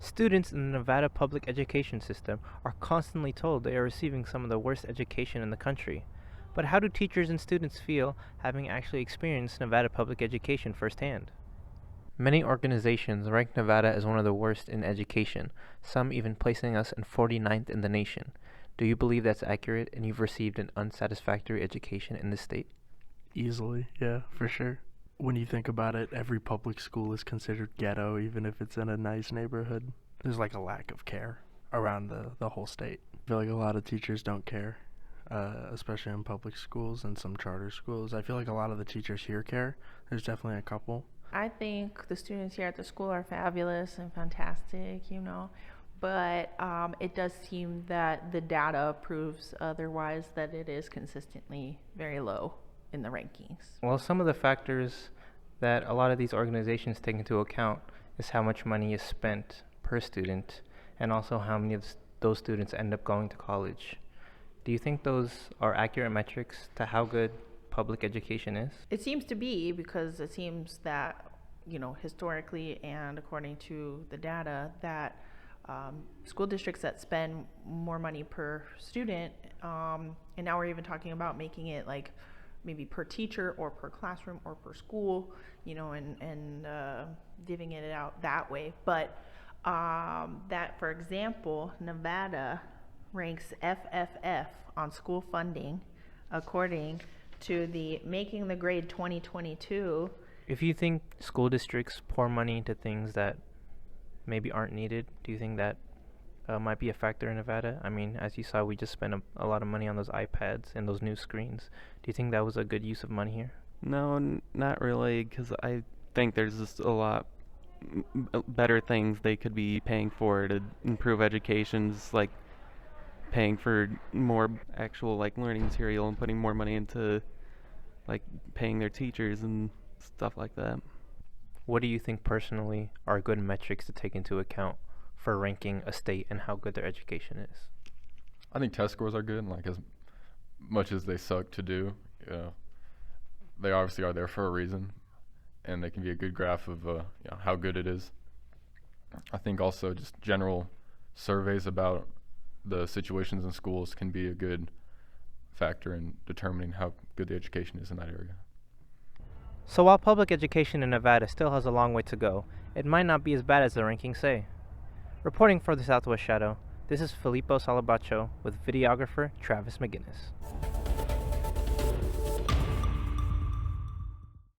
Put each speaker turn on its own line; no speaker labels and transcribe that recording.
Students in the Nevada public education system are constantly told they are receiving some of the worst education in the country. But how do teachers and students feel having actually experienced Nevada public education firsthand? Many organizations rank Nevada as one of the worst in education, some even placing us in 49th in the nation. Do you believe that's accurate and you've received an unsatisfactory education in this state?
Easily, yeah, for sure. When you think about it, every public school is considered ghetto, even if it's in a nice neighborhood. There's like a lack of care around the whole state. I feel like a lot of teachers don't care, especially in public schools and some charter schools. I feel like a lot of the teachers here care. There's definitely a couple.
I think the students here at the school are fabulous and fantastic, but it does seem that the data proves otherwise, that it is consistently very low in the rankings.
Well, some of the factors that a lot of these organizations take into account is how much money is spent per student and also how many of those students end up going to college. Do you think those are accurate metrics to how good public education is?
It seems to be, because it seems that, historically and according to the data, that school districts that spend more money per student, and now we're even talking about making it like maybe per teacher or per classroom or per school, and divvying it out that way. But that, for example, Nevada ranks FFF on school funding according to the Making the Grade 2022.
If you think school districts pour money into things that maybe aren't needed, do you think that might be a factor in Nevada? I mean, as you saw, we just spent a lot of money on those iPads and those new screens. Do you think that was a good use of money here?
No, not really, because I think there's just a lot better things they could be paying for to improve educations, like paying for more actual learning material and putting more money into paying their teachers and stuff like that.
What do you think personally are good metrics to take into account for ranking a state and how good their education is?
I think test scores are good, and as much as they suck to do, they obviously are there for a reason, and they can be a good graph of how good it is. I think also just general surveys about the situations in schools can be a good factor in determining how good the education is in that area.
So while public education in Nevada still has a long way to go, it might not be as bad as the rankings say. Reporting for the Southwest Shadow, this is Filippo Salabacho with videographer Travis McGinnis.